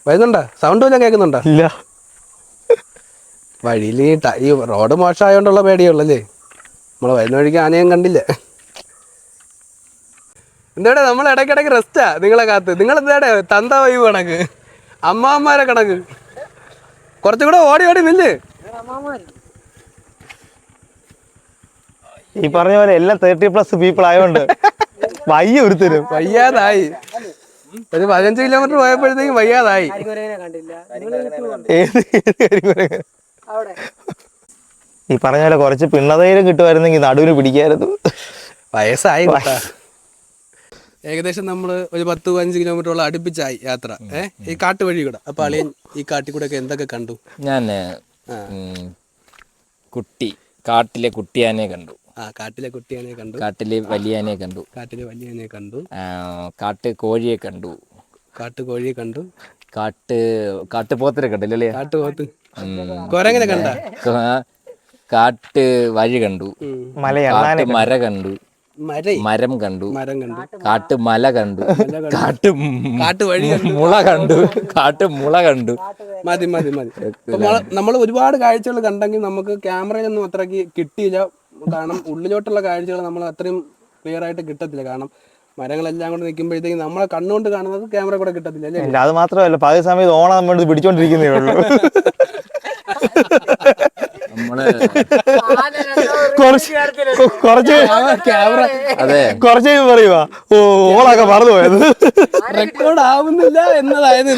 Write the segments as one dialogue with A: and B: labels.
A: വരുന്നുണ്ടോ? സൗണ്ട് വല്ലതും കേൾക്കുന്നുണ്ടോ?
B: ഇല്ല.
A: വഴിയിൽ ഈ റോഡ് മോശമായോണ്ടുള്ള പേടിയുള്ളല്ലേ? നമ്മള് വരുന്ന വഴിക്ക് ആനയും കണ്ടില്ല. എന്താടെ നമ്മൾ ഇടയ്ക്കിടയ്ക്ക് റെസ്റ്റാ നിങ്ങളെ കാത്ത്. നിങ്ങൾ എന്താടെ തന്ത വൈബ് കണക്ക്, അമ്മാവന്മാരെ കണക്ക് കുറച്ചും കൂടെ ഓടി ഓടി നില്ല്.
B: ഈ പറഞ്ഞ പോലെ എല്ലാം 30+ പീപ്പിൾ ആയതുകൊണ്ട് വയ്യ ഒരുത്തരും
A: വയ്യാതായി. ഒരു 15 കിലോമീറ്റർ പോയപ്പോഴത്തേക്കും വയ്യാതായി.
B: ഈ പറഞ്ഞ പോലെ കുറച്ച് പിണ്ണതയിലും കിട്ടുമായിരുന്നെങ്കിൽ നടുവിന് പിടിക്കായിരുന്നു.
A: വയസ്സായി. ഏകദേശം നമ്മൾ ഒരു 10-15 കിലോമീറ്ററോളം അടുപ്പിച്ചായി യാത്ര. ഈ കാട്ടുവഴി കൂടെ. അപ്പൊ അളിയൻ ഈ കാട്ടിൽ കൂടെ ഒക്കെ എന്തൊക്കെ കണ്ടു?
C: ഞാൻ കാട്ടിലെ കുട്ടിയാനെ കണ്ടു.
A: കാട്ടിലെ കുട്ടിയാനെ കണ്ടു.
C: കാട്ടിലെ വലിയാനെ കണ്ടു.
A: കാട്ടിലെ വലിയാനെ കണ്ടു.
C: കാട്ടുകോഴിയെ കണ്ടു.
A: കാട്ടുകോഴിയെ കണ്ടു.
C: കാട്ടുപോത്തിനെ കണ്ടില്ലല്ലേ?
A: കാട്ടുപോത്ത്. കൊരങ്ങനെ കണ്ട?
C: കാട്ട് വഴി കണ്ടു. മര കണ്ടു. മരം കണ്ടു. കാട്ടുമല കണ്ടു. കാട്ടുവഴി മുള കണ്ടു. കാട്ടുമുള കണ്ടു.
A: മതി മതി മതി. നമ്മൾ ഒരുപാട് കാഴ്ചകൾ കണ്ടെങ്കിൽ നമുക്ക് ക്യാമറയിലൊന്നും അത്രയ്ക്ക് കിട്ടിയില്ല. കാരണം ഉള്ളിലോട്ടുള്ള കാഴ്ചകൾ നമ്മൾ അത്രയും ക്ലിയർ ആയിട്ട് കിട്ടത്തില്ല. കാരണം മരങ്ങളെല്ലാം കൊണ്ട് നിൽക്കുമ്പോഴത്തേക്ക് നമ്മളെ കണ്ണുകൊണ്ട് കാണുന്നത് ക്യാമറ കൂടെ കിട്ടത്തില്ല അല്ലേ?
B: അത് മാത്രമല്ല, പകുതി സമയത്ത് ഓണം നമ്മൾ പിടിച്ചോണ്ടിരിക്കുന്നേ ഉള്ളൂ. കുറച്ച് പറയുവാ ഓളൊക്കെ മറന്നു പോയത്
A: റെക്കോർഡ് ആവുന്നില്ല എന്നതായത്.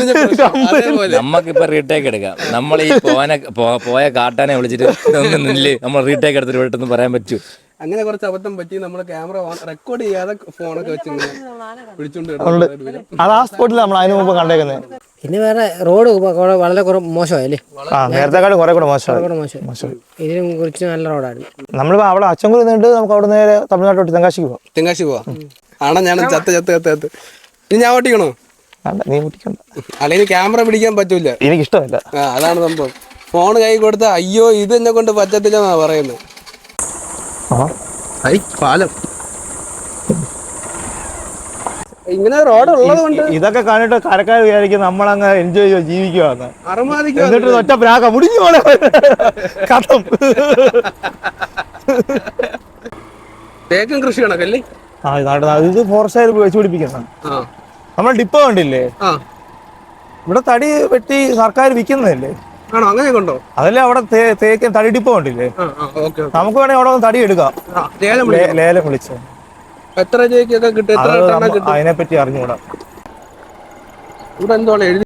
C: നമ്മക്കിപ്പോ റീടേക്ക് എടുക്കാം. നമ്മൾ ഈ പോയ കാട്ടാനെ വിളിച്ചിട്ട് നമ്മൾ റീടേക്ക് എടുത്തിട്ട് പെട്ടെന്ന് പറയാൻ പറ്റൂ.
A: അങ്ങനെ കുറച്ച് അബദ്ധം പറ്റി. നമ്മൾ ക്യാമറ റെക്കോർഡ് ചെയ്യാതെ ഫോണൊക്കെ വെച്ച് പിടിച്ചോണ്ട്
B: അത് ആ സ്പോട്ടിൽ നമ്മൾ അതിന് മുമ്പ് കണ്ടേക്കുന്നത്.
D: പിന്നെ വേറെ റോഡ് വളരെ മോശമായല്ലേ?
B: നേരത്തെക്കാളും കുറെ കൂടെ മോശം.
D: ഇതിനെ കുറിച്ച് നല്ല റോഡായിരുന്നു.
B: നമ്മളിപ്പോ അവിടെ അച്ചൻകുരി നിന്നിട്ട് നമുക്ക് അവിടെ നേരെ തമിഴ്നാട്ടിലോട്ട്
A: തെങ്കാശി പോവാം. ആണോ? ഞാൻ ചത്ത് ഇനി ഞാൻ ഓട്ടിക്കണോ?
B: നീ ഓട്ടിക്കണ്ട. അല്ലെങ്കിൽ
A: ക്യാമറ പിടിക്കാൻ പറ്റൂല.
B: എനിക്കിഷ്ടമല്ല.
A: അതാണ് സംഭവം. ഫോൺ കൈ കൊടുത്ത അയ്യോ ഇത് എന്നെ കൊണ്ട് പറ്റത്തില്ലെന്നാ പറയുന്നത്. പാലം ഇങ്ങനെ റോഡ് ഉള്ളത് കൊണ്ട്
B: ഇതൊക്കെ കണ്ടിട്ട് കരക്കാർ വിചാരിക്കും നമ്മളങ്ങ് എൻജോയ് ചെയ്ത് ജീവിക്കുവാന്ന്.
A: എന്നിട്ട്
B: ഒറ്റ പ്രാക മുടിഞ്ഞു പോലെ കഥം.
A: തേക്കും കൃഷി കണക്കല്ലേ?
B: ഇത് ഫോറസ്റ്റുകാർ വെച്ച് പിടിപ്പിക്കുന്ന നമ്മൾ ഡിപ്പോ കണ്ടില്ലേ? ഇവിടെ തടി വെട്ടി സർക്കാർ വിൽക്കുന്നതല്ലേ?
A: ആണോ? അങ്ങനെ കൊണ്ടോ?
B: അതല്ലേ അവിടെ തേക്ക് തടി ഡിപ്പോ കണ്ടില്ലേ? നമുക്ക് വേണമെങ്കിൽ അവിടെ ഒന്ന് തടി എടുക്കാം. ലേലം വിളിച്ച്
A: എത്ര രൂപയ്ക്കൊക്കെ കിട്ടും?
B: അതിനെപ്പറ്റി അറിഞ്ഞുകൂടാ.
A: ഇവിടെ എന്തോ എഴുതി